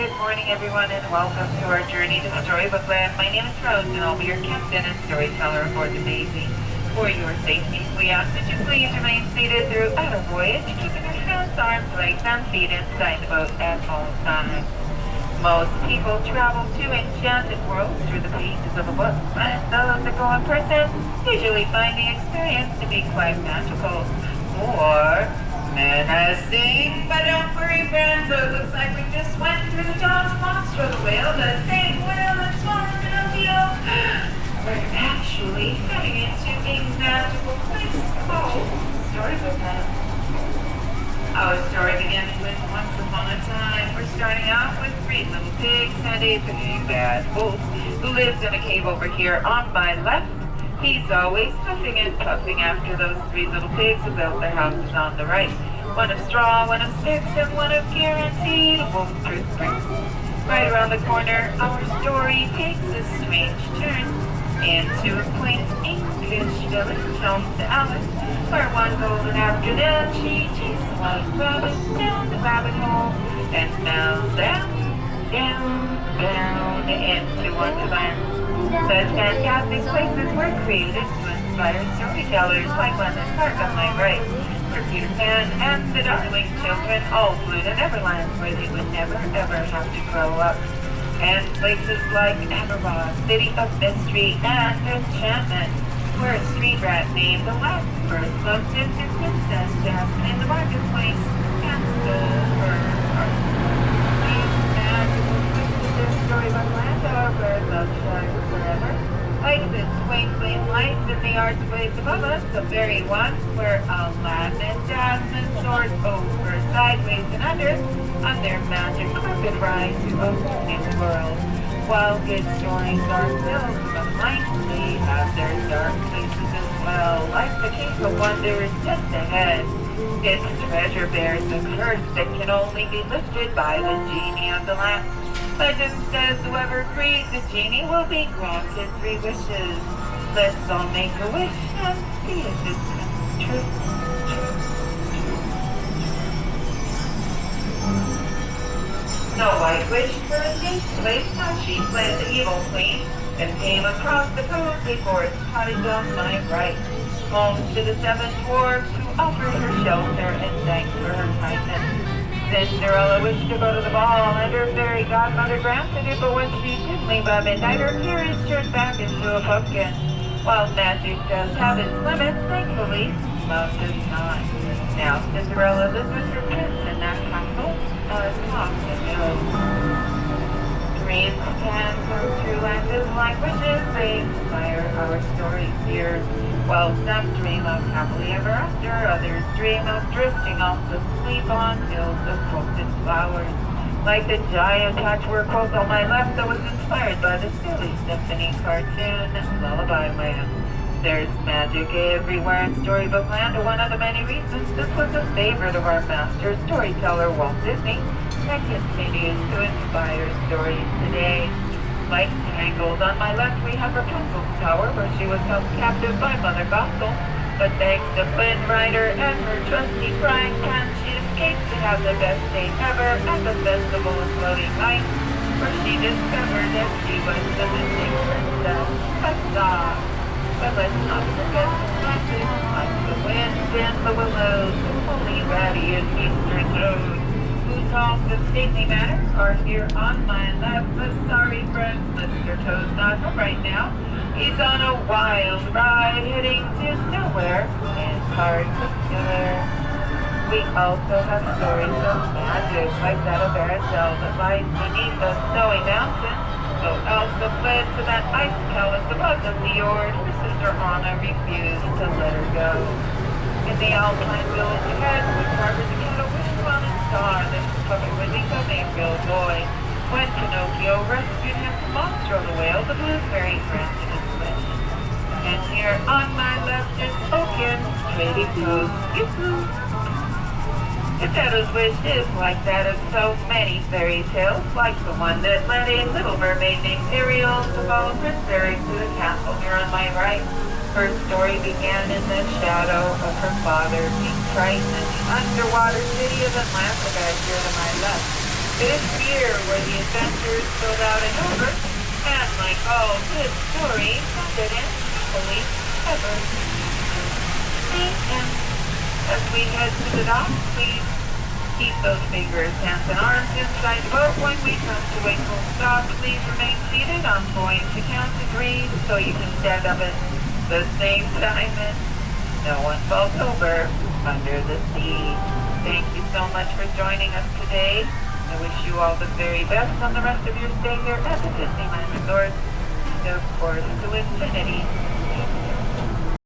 Good morning, everyone, and welcome to our journey to Storybook Land. My name is Rose, and I'll be your captain and storyteller aboard the Daisy. For your safety, we ask that you please remain seated throughout our voyage, keeping your hands, arms, legs, and feet inside the boat at all times. Most people travel to enchanted worlds through the pages of a book, but those that go in person usually find the experience to be quite magical or menacing. But don't worry, friends, it looks like we just went through the jaws of monster the whale, the same whale that swallowed Pinocchio. We're actually heading into a magical place called Storybook Canal. Our story begins with once upon a time. We're starting out with 3 little pigs and a big bad wolf who lives in a cave over here on my left. He's always huffing and puffing after those 3 little pigs who built their houses on the right. One of straw, one of sticks, and one of guaranteed wolf-proof bricks. Right around the corner, our story takes a strange turn into a quaint English village home to Alice, where one golden afternoon she chased a white rabbit down the rabbit hole and down into Wonderland. Such fantastic places were created to inspire storytellers like London Park on my right, where Peter Pan and the darling children all flew to Neverland, where they would never ever have to grow up. And places like Aberraw, city of mystery and enchantment, where a street rat named Aladdin first bumped into Princess Jasmine in the marketplace and stole her heart. These magical places in Storybook Land are where love shines forever. Like the twinkling lights in the archways above us, the very ones where Aladdin and Jasmine soared over, sideways, and on their magic carpet ride to a whole new world. While good stories are filled with light, they have their dark places as well, like the Cave of Wonders just ahead. Its treasure bears a curse that can only be lifted by the genie of the lamp. Legend says whoever frees the genie will be granted 3 wishes. Let's all make a wish and see if it comes true. Snow White wished for a safe place, how she fled the evil queen and came across the cozy forest cottage on my right, home to the 7 dwarfs who offered her shelter and thanked for her kindness. Cinderella wished to go to the ball, and her fairy godmother granted it, but when she did leave by midnight, her carriage turned back into a pumpkin. While magic does have its limits, thankfully, love does not. Now Cinderella lives with her prince in that castle, atop the hill. Dreams can come true, and just like wishes, they inspire our stories here. While some dream of happily ever after, others dream of drifting off to sleep on hills of quilted flowers. Like the giant patchwork quilt on my left that was inspired by the silly symphony cartoon, Lullaby Land. There's magic everywhere in Storybook Land, one of the many reasons this was a favorite of our master storyteller, Walt Disney, that continues to inspire stories today. Like Tangled, on my left we have Rapunzel's tower, where she was held captive by Mother Gothel, but thanks to Flynn Rider and her trusty frying pan, she escaped to have the best day ever at the Festival of Floating Lights, where she discovered that she was the missing princess, Huzzah! But let's not forget the classics like the wind and the willows, the Holy Ratty and Easter Toad, whose homes and stately manners are here on my left. But sorry, friends, Mr. Toad's not home right now. He's on a wild ride heading to nowhere in particular. We also have stories of magic, like that of Arendelle that lies beneath the snowy mountains. So Elsa fled to that ice palace above the fjord. Her sister Anna refused to let her go. In the Alpine village ahead, woodcarvers again a wished on a star that was covered with becoming a real boy. When Pinocchio rescued him from Monstro the whale, the blueberry branch in his wish. And here on my left is Oaken's trading post. Yoo-hoo! Geppetto's wish is like that of so many fairy tales, like the one that led a little mermaid named Ariel to follow Prince Eric to the castle here on my right. Her story began in the shadow of her father, King Triton, in the underwater city of Atlantica here to my left. It is here where the adventures spilled out and over, and like all good stories, ended in happily ever. And as we head to the dock, please keep those fingers, hands, and arms inside the boat. When we come to a full stop, please remain seated. I'm going to count to 3 so you can stand up at the same time and no one falls over under the sea. Thank you so much for joining us today. I wish you all the very best on the rest of your stay here at the Disneyland Resort, and of course to infinity